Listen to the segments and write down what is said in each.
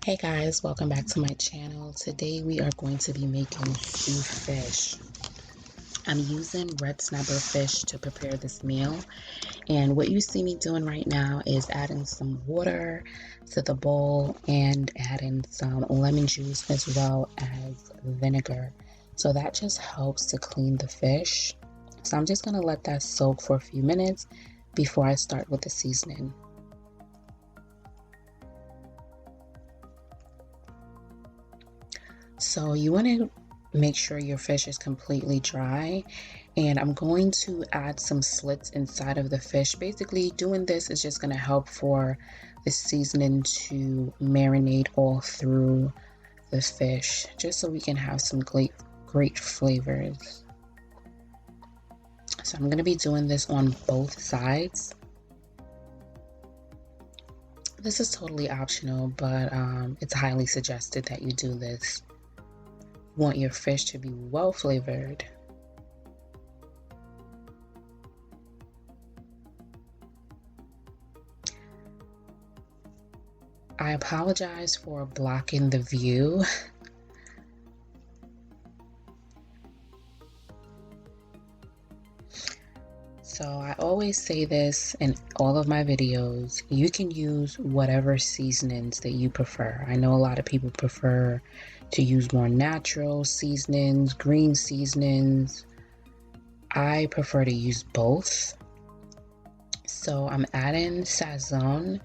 Hey guys, welcome back to my channel. Today we are going to be making stew fish. I'm using red snapper fish to prepare this meal, and what you see me doing right now is adding some water to the bowl and adding some lemon juice as well as vinegar. So that just helps to clean the fish. So I'm just going to let that soak for a few minutes before I start with the seasoning. So you want to make sure your fish is completely dry, and I'm going to add some slits inside of the fish. Basically, doing this is just going to help for the seasoning to marinate all through the fish, just so we can have some great flavors. So I'm going to be doing this on both sides. This is totally optional, but it's highly suggested that you do this. You want your fish to be well flavored. I apologize for blocking the view. So I always say this in all of my videos, you can use whatever seasonings that you prefer. I know a lot of people prefer to use more natural seasonings, green seasonings. I prefer to use both. So I'm adding Sazon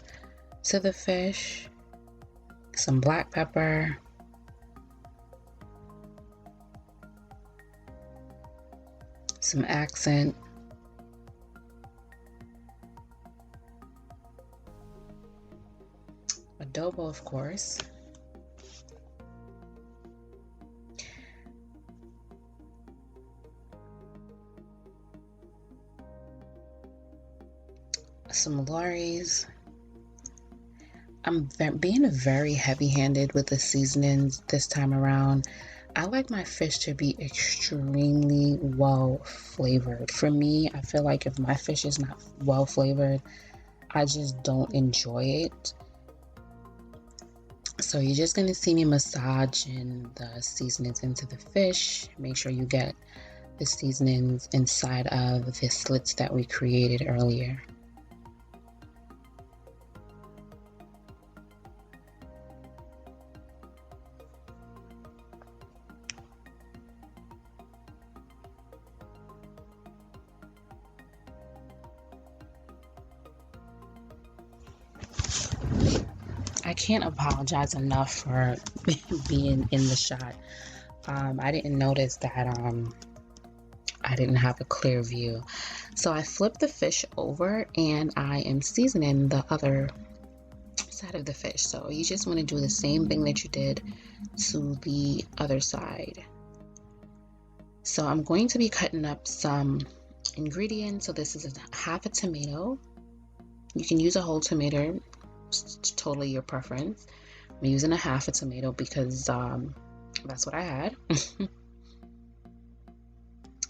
to the fish, some black pepper, some accent, Adobo, of course, some Lawry's. I'm being very heavy-handed with the seasonings this time around. I like my fish to be extremely well flavored. For me, I feel like if my fish is not well flavored, I just don't enjoy it. So you're just gonna see me massaging the seasonings into the fish. Make sure you get the seasonings inside of the slits that we created earlier. I can't apologize enough for being in the shot. I didn't notice that I didn't have a clear view. So I flipped the fish over and I am seasoning the other side of the fish. So you just want to do the same thing that you did to the other side. So I'm going to be cutting up some ingredients. So this is half a tomato. You can use a whole tomato. It's totally your preference. I'm using a half a tomato because that's what I had.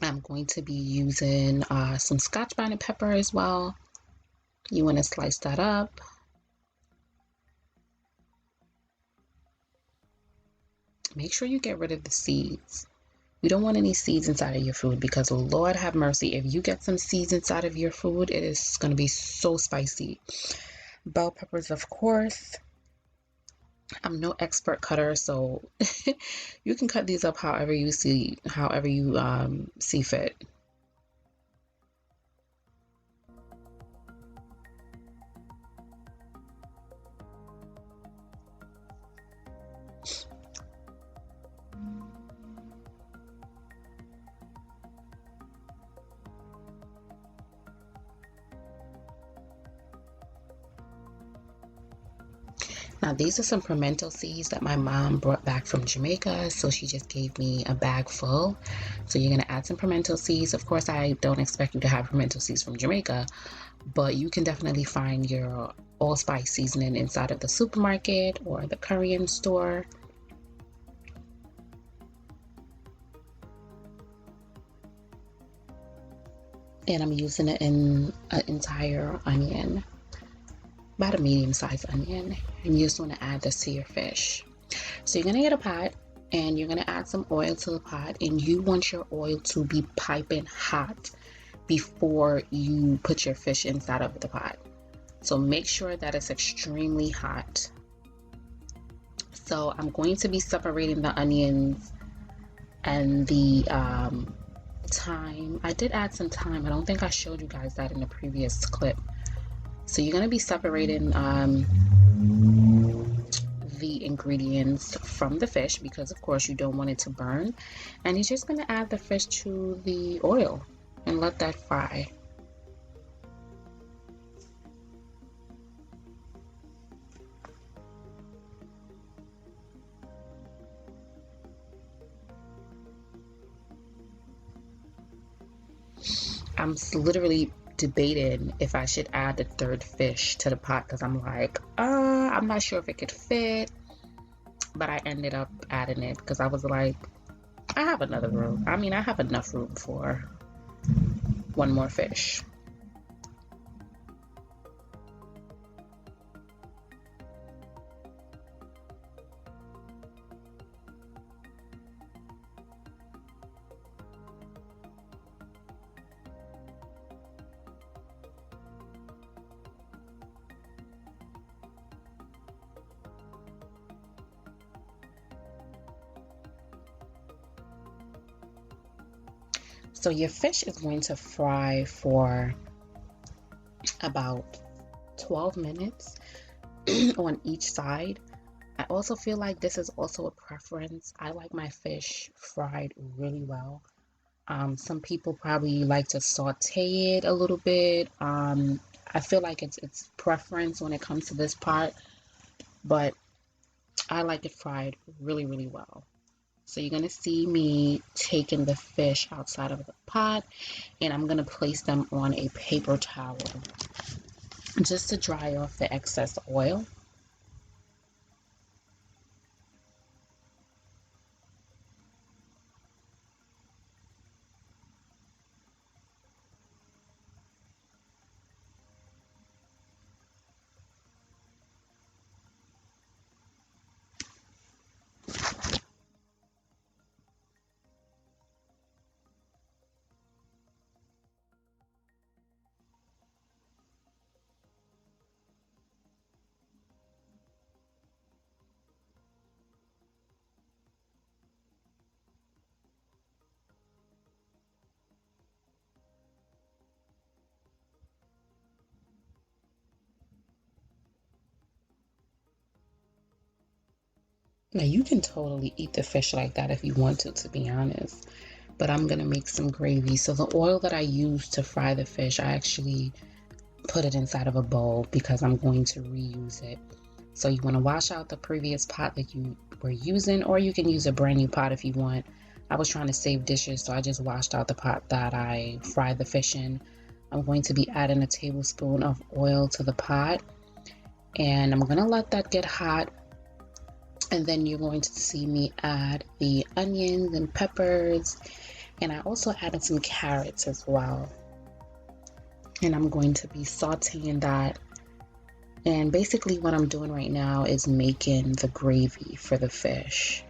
I'm going to be using some Scotch bonnet pepper as well. You want to slice that up. Make sure you get rid of the seeds. You don't want any seeds inside of your food because Lord have mercy, if you get some seeds inside of your food, it is going to be so spicy. Bell peppers, of course. I'm no expert cutter, so you can cut these up however you see fit. Now these are some pimento seeds that my mom brought back from Jamaica, so she just gave me a bag full. So you're going to add some pimento seeds. Of course, I don't expect you to have pimento seeds from Jamaica, but you can definitely find your allspice seasoning inside of the supermarket or the Korean store. And I'm using it in an entire onion. about a medium-sized onion, and you just want to add this to your fish. So you're gonna get a pot and you're gonna add some oil to the pot, and you want your oil to be piping hot before you put your fish inside of the pot. So make sure that it's extremely hot. So I'm going to be separating the onions and the thyme. I did add some thyme. I don't think I showed you guys that in the previous clip. So you're going to be separating the ingredients from the fish, because of course you don't want it to burn. And you're just going to add the fish to the oil and let that fry. I'm literally debating if I should add the third fish to the pot, because I'm like, I'm not sure if it could fit, but I ended up adding it because I was like, I have another room. I mean, I have enough room for one more fish. So your fish is going to fry for about 12 minutes on each side. I also feel like this is also a preference. I like my fish fried really well. Some people probably like to saute it a little bit. I feel like it's preference when it comes to this part, but I like it fried really, really well. So you're gonna see me taking the fish outside of the pot, and I'm gonna place them on a paper towel just to dry off the excess oil. Now you can totally eat the fish like that if you want to be honest. But I'm gonna make some gravy. So the oil that I used to fry the fish, I actually put it inside of a bowl because I'm going to reuse it. So you want to wash out the previous pot that you were using, or you can use a brand new pot if you want. I was trying to save dishes, so I just washed out the pot that I fried the fish in. I'm going to be adding a tablespoon of oil to the pot, and I'm gonna let that get hot. And then you're going to see me add the onions and peppers, and I also added some carrots as well. And I'm going to be sauteing that. And basically what I'm doing right now is making the gravy for the fish.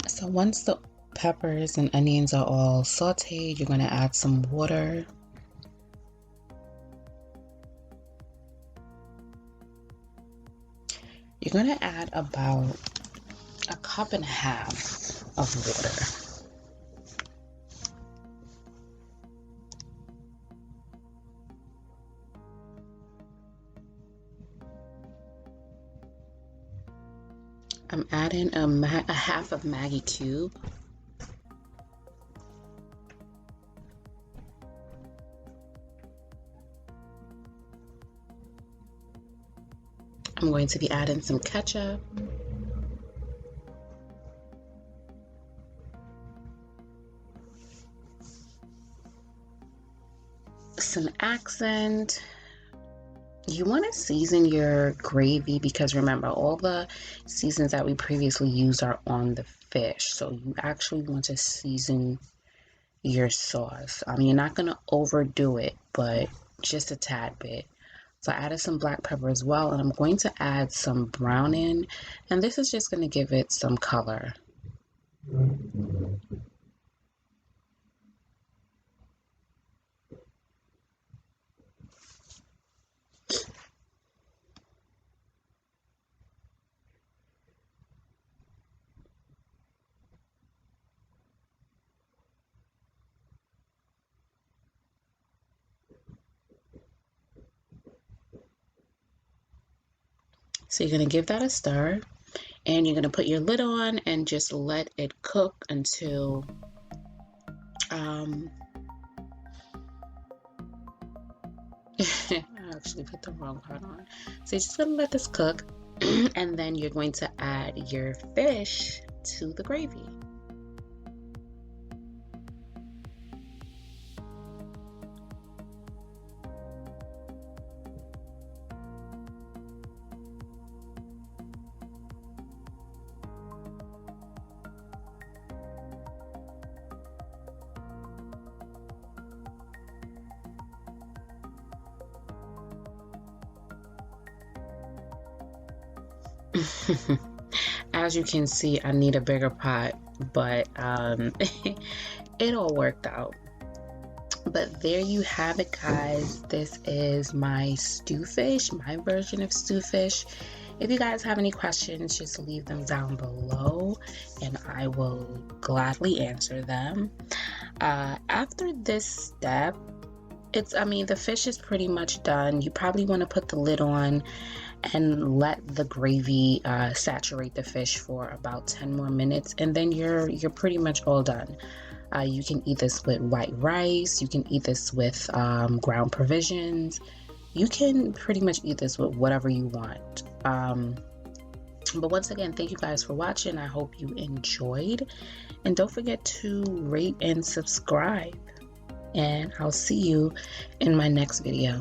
So once the peppers and onions are all sauteed, you're going to add some water. You're going to add about 1.5 cups of water. I'm adding a half of Maggi cube. I'm going to be adding some ketchup. Some accent. You want to season your gravy because remember, all the seasons that we previously used are on the fish. So you actually want to season your sauce. You're not going to overdo it, but just a tad bit. So I added some black pepper as well, and I'm going to add some browning, and this is just going to give it some color. So you're going to give that a stir, and you're going to put your lid on and just let it cook until I actually put the wrong part on. So you're just going to let this cook, and then you're going to add your fish to the gravy. As you can see, I need a bigger pot, but it all worked out. But there you have it, guys. This is my stew fish, my version of stew fish. If you guys have any questions, just leave them down below and I will gladly answer them. After this step, the fish is pretty much done. You probably want to put the lid on and let the gravy saturate the fish for about 10 more minutes, and then you're pretty much all done. You can eat this with white rice, you can eat this with ground provisions, you can pretty much eat this with whatever you want. But once again, thank you guys for watching. I hope you enjoyed, and don't forget to rate and subscribe, and I'll see you in my next video.